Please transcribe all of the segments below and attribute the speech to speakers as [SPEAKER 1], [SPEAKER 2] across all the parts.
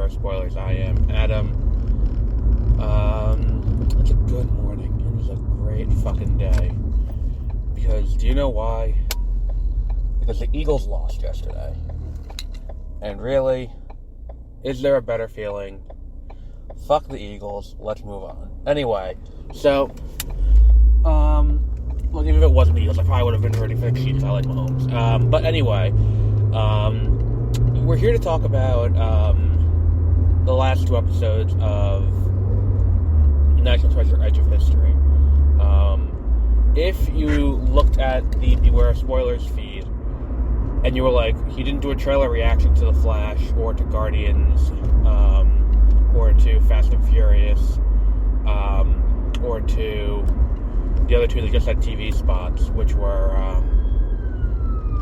[SPEAKER 1] Beware of Spoilers. I am Adam. It's a good morning. It is a great fucking day. Because, do you know why? Because the Eagles lost yesterday. And really, is there a better feeling? Fuck the Eagles. Let's move on. Anyway, so, well, even if it wasn't the Eagles, I probably would have been rooting for the Chiefs. I like Mahomes. But anyway, we're here to talk about the last two episodes of National Treasure: Edge of History. If you looked at the Beware of Spoilers feed and you were like, he didn't do a trailer reaction to The Flash or to Guardians or to Fast and Furious or to the other two that just had TV spots, which were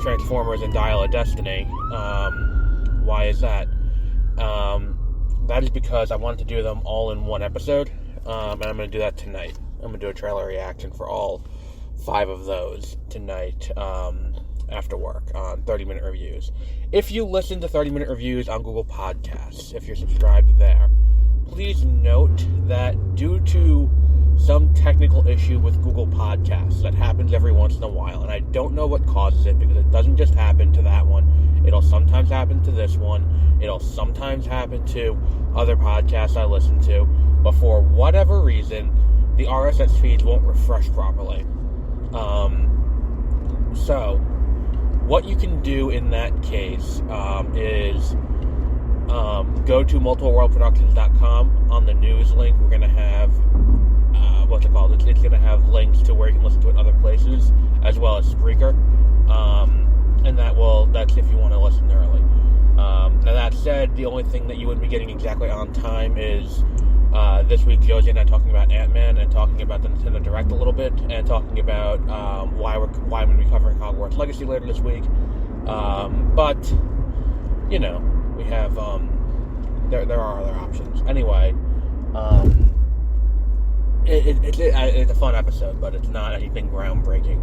[SPEAKER 1] Transformers and Dial of Destiny. Why is that? That is because I wanted to do them all in one episode, and I'm going to do that tonight. I'm going to do a trailer reaction for all 5 of those tonight after work on 30-minute reviews. If you listen to 30-minute reviews on Google Podcasts, if you're subscribed there, please note that due to some technical issue with Google Podcasts that happens every once in a while, and I don't know what causes it because it doesn't just happen to that one. It'll sometimes happen to this one. It'll sometimes happen to other podcasts I listen to. But for whatever reason, the RSS feeds won't refresh properly. So, what you can do in that case is go to multipleworldproductions.com. On the news link, we're going to have it's going to have links to where you can listen to it in other places, as well as Spreaker. And that's if you want to listen early. Now that said, the only thing that you wouldn't be getting exactly on time is this week Josie and I talking about Ant-Man and talking about the Nintendo Direct a little bit, and talking about why I'm going to be covering Hogwarts Legacy later this week. But you know, we have there are other options. Anyway, it's a fun episode, but it's not anything groundbreaking.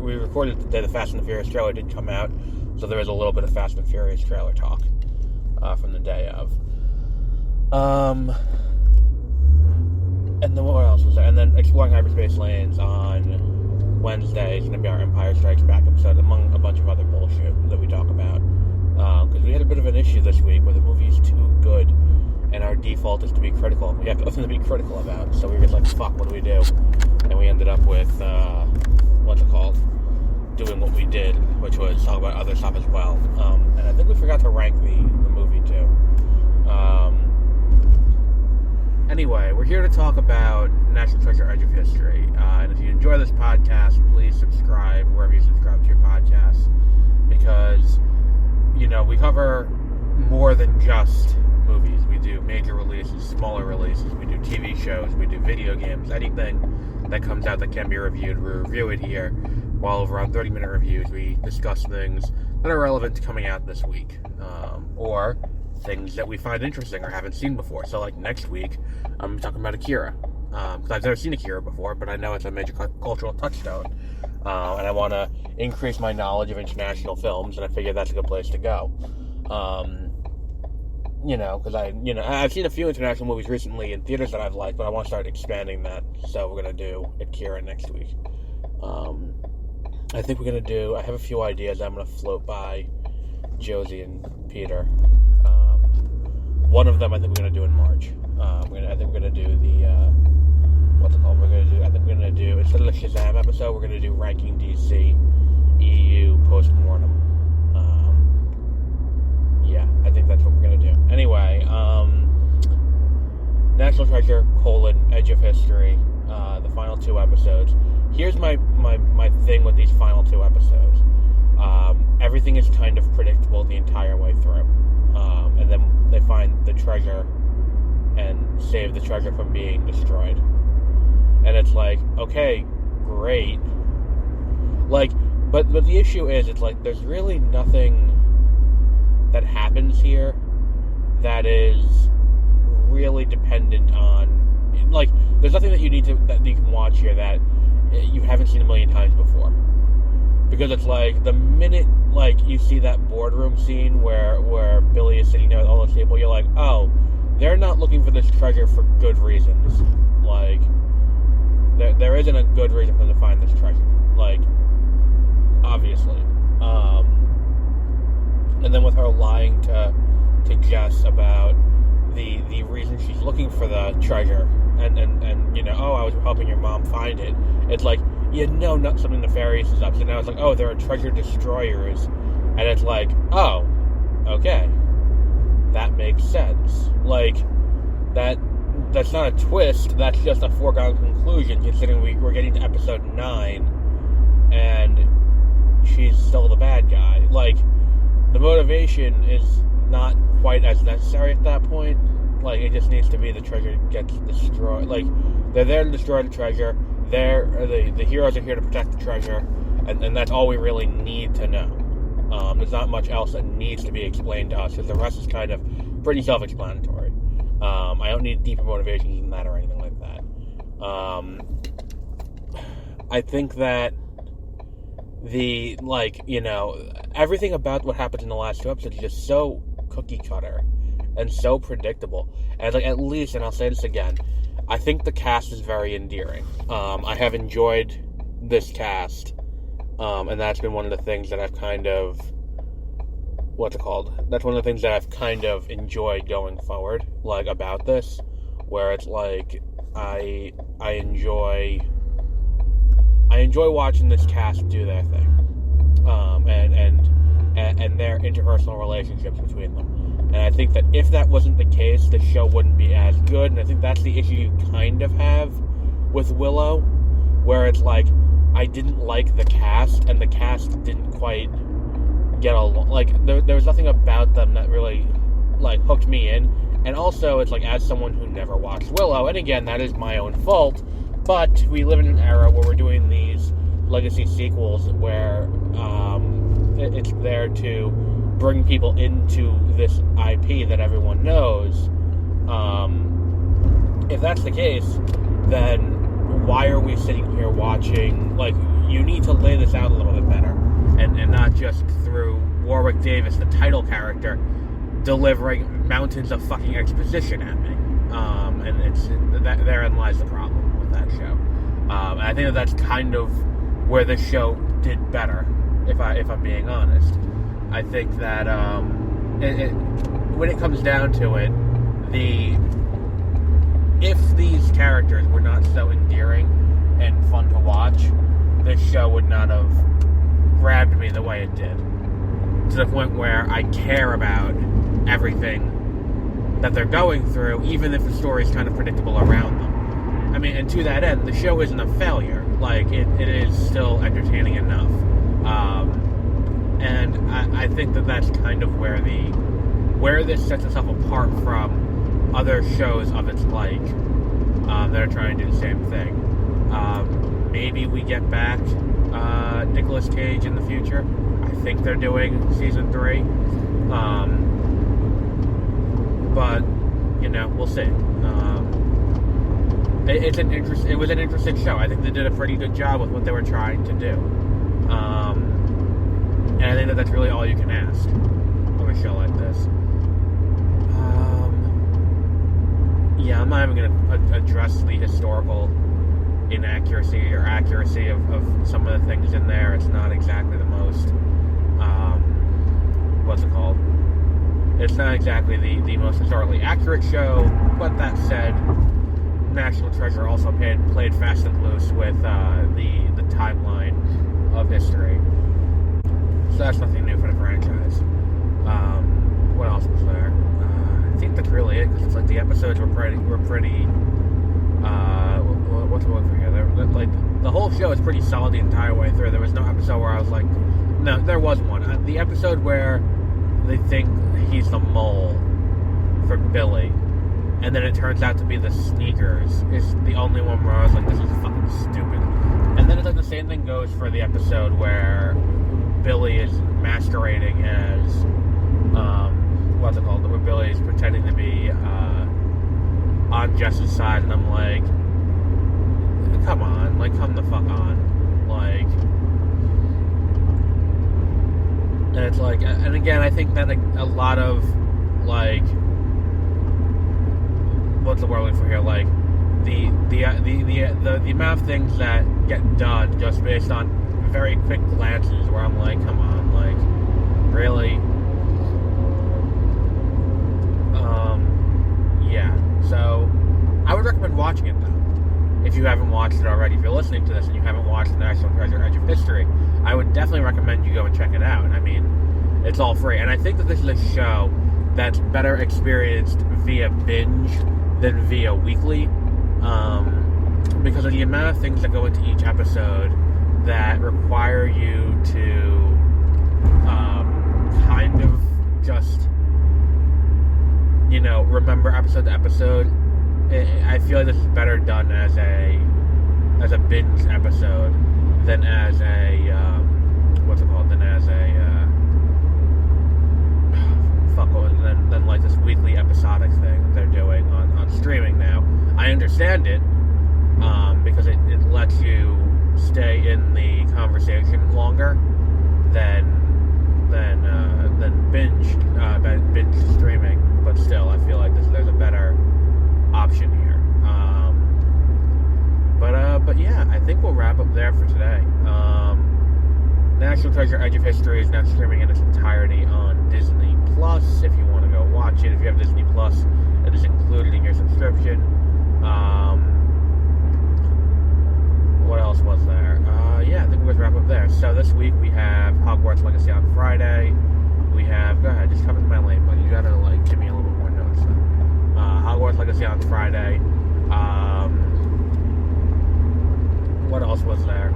[SPEAKER 1] We recorded the day the Fast and the Furious trailer did come out, so there is a little bit of Fast and Furious trailer talk from the day of. And then what else was there? And then Exploring Hyperspace Lanes on Wednesday is going to be our Empire Strikes Back episode, among a bunch of other bullshit that we talk about. Because we had a bit of an issue this week where the movie is too good, and our default is to be critical. We have nothing to be critical about, so we were just like, fuck, what do we do? And we ended up with, doing what we did, which was talk about other stuff as well. And I think we forgot to rank the movie, too. Anyway, we're here to talk about National Treasure: Edge of History. And if you enjoy this podcast, please subscribe wherever you subscribe to your podcasts. Because, you know, we cover more than just movies. We do major releases, smaller releases, we do TV shows, we do video games, anything that comes out that can be reviewed, we review it here. While over on 30-minute reviews, we discuss things that are relevant to coming out this week, or things that we find interesting or haven't seen before. So like next week, I'm talking about Akira, because I've never seen Akira before, but I know it's a major cultural touchstone, and I want to increase my knowledge of international films, and I figure that's a good place to go. Because I've seen a few international movies recently in theaters that I've liked, but I want to start expanding that. So we're going to do Akira next week. I think I have a few ideas I'm going to float by Josie and Peter. One of them I think we're going to do in March. I think we're going to do instead of the Shazam episode, we're going to do Ranking DC EU Post-Mortem. Yeah, I think that's what we're going to do. Anyway, National Treasure, Edge of History, the final 2 episodes. Here's my thing with these final 2 episodes. Everything is kind of predictable the entire way through. And then they find the treasure and save the treasure from being destroyed. And it's like, okay, great. Like, but the issue is, it's like, there's really nothing that happens here that is really dependent on, like, there's nothing that you can watch here that you haven't seen a million times before. Because it's like, the minute like, you see that boardroom scene where Billy is sitting there with all those people, you're like, oh, they're not looking for this treasure for good reasons. Like, there isn't a good reason for them to find this treasure. Like, obviously. And then with her lying to Jess about the reason she's looking for the treasure, and oh, I was helping your mom find it. It's like, not something nefarious is up. So now it's like, oh, there are treasure destroyers, and it's like, oh, okay, that makes sense. Like, that's not a twist. That's just a foregone conclusion, considering we're getting to episode 9, and she's still the bad guy. Like, the motivation is not quite as necessary at that point. Like, it just needs to be the treasure gets destroyed. Like, they're there to destroy the treasure. The heroes are here to protect the treasure, and that's all we really need to know. There's not much else that needs to be explained to us, because the rest is kind of pretty self-explanatory. I don't need deeper motivations than that or anything like that. I think that everything about what happens in the last 2 episodes is just so cookie cutter and so predictable. And like, at least, and I'll say this again, I think the cast is very endearing. I have enjoyed this cast, and that's been one of the things that I've kind of, that's one of the things that I've kind of enjoyed going forward, like, about this, where it's like, I enjoy watching this cast do their thing, and their interpersonal relationships between them. And I think that if that wasn't the case, the show wouldn't be as good. And I think that's the issue you kind of have with Willow, where it's like, I didn't like the cast, and the cast didn't quite get along. Like, there was nothing about them that really, like, hooked me in. And also, it's like, as someone who never watched Willow, and again, that is my own fault, but we live in an era where we're doing these legacy sequels where it's there to bring people into this IP that everyone knows. If that's the case, then why are we sitting here watching? Like, you need to lay this out a little bit better, and not just through Warwick Davis, the title character, delivering mountains of fucking exposition at me. And it's therein lies the problem with that show. And I think that's kind of where the show did better, if I'm being honest. I think that when it comes down to it, if these characters were not so endearing and fun to watch, this show would not have grabbed me the way it did. To the point where I care about everything that they're going through, even if the story's kind of predictable around them. I mean, and to that end, the show isn't a failure. Like, it is still entertaining enough. And I think that that's kind of where this sets itself apart from other shows of its like that are trying to do the same thing. Maybe we get back Nicolas Cage in the future. I think they're doing season 3. But we'll see. It was an interesting show. I think they did a pretty good job with what they were trying to do. And I think that's really all you can ask of a show like this. I'm not even going to address the historical inaccuracy or accuracy of some of the things in there. It's not exactly the most, it's not exactly the most historically accurate show, but that said, National Treasure also played fast and loose with the timeline of history. So that's nothing new for the franchise. What else was there? I think that's really it, because it's like the episodes were pretty what's going on here? Like, the whole show is pretty solid the entire way through. There was no episode where I was like, no, there was one. The episode where they think he's the mole for Billy, and then it turns out to be the sneakers, is the only one where I was like, this is fucking stupid. And then it's like the same thing goes for the episode where Billy is masquerading as, where Billy is pretending to be on Jess's side, and I'm like, come on, like, come the fuck on. Like, And it's like, and again, I think that like, a lot of, like, what's the word I'm looking for here? Like, the amount of things that get done just based on very quick glances, where I'm like, come on, like, really? Yeah. So, I would recommend watching it though. If you haven't watched it already, if you're listening to this and you haven't watched The National Treasure: Edge of History, I would definitely recommend you go and check it out. I mean, it's all free. And I think that this is a show that's better experienced via binge than via weekly, because of the amount of things that go into each episode that require you to kind of just, remember episode to episode. I feel like this is better done as a binge episode than as a than like this weekly episodic thing that they're doing on streaming now. I understand it, because it lets you stay in the conversation longer than binge streaming. But still, I feel like there's a better option here. But yeah, I think we'll wrap up there for today. National Treasure: Edge of History is now streaming in its entirety on Disney Plus. If you want to go watch it, if you have Disney Plus, it is included in your subscription. What else was there? Yeah, I think we'll wrap up there. So this week we have Hogwarts Legacy on Friday. We have, go ahead, just come into my lane, but you gotta give me a little bit more notes then. Hogwarts Legacy on Friday. What else was there?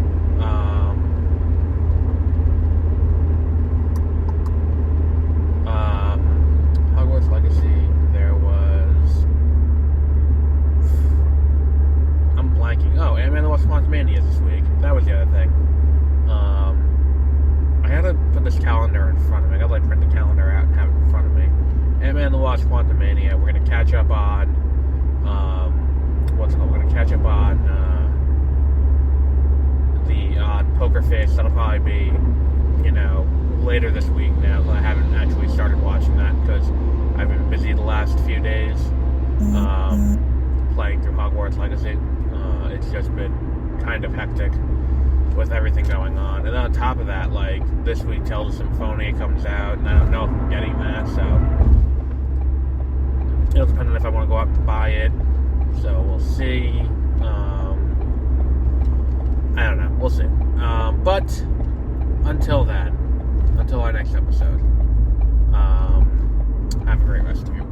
[SPEAKER 1] Hogwarts Legacy, there was... I'm blanking. Oh, Ant-Man and the Wasp: Quantumania this week. That was the other thing. I had to put this calendar in front of me. I gotta print the calendar out and have it in front of me. Ant-Man and the Wasp: Quantumania. We're gonna catch up on... what's it called? We're gonna catch up on... Poker Face. That'll probably be, later this week now. I haven't actually started watching that because I've been busy the last few days playing through Hogwarts Legacy. It's just been kind of hectic with everything going on. And on top of that, this week Tales of Symphonia comes out, and I don't know if I'm getting that, so it'll depend on if I want to go out and buy it. So we'll see. I don't know. We'll see. But until then, until our next episode, have a great rest of your week.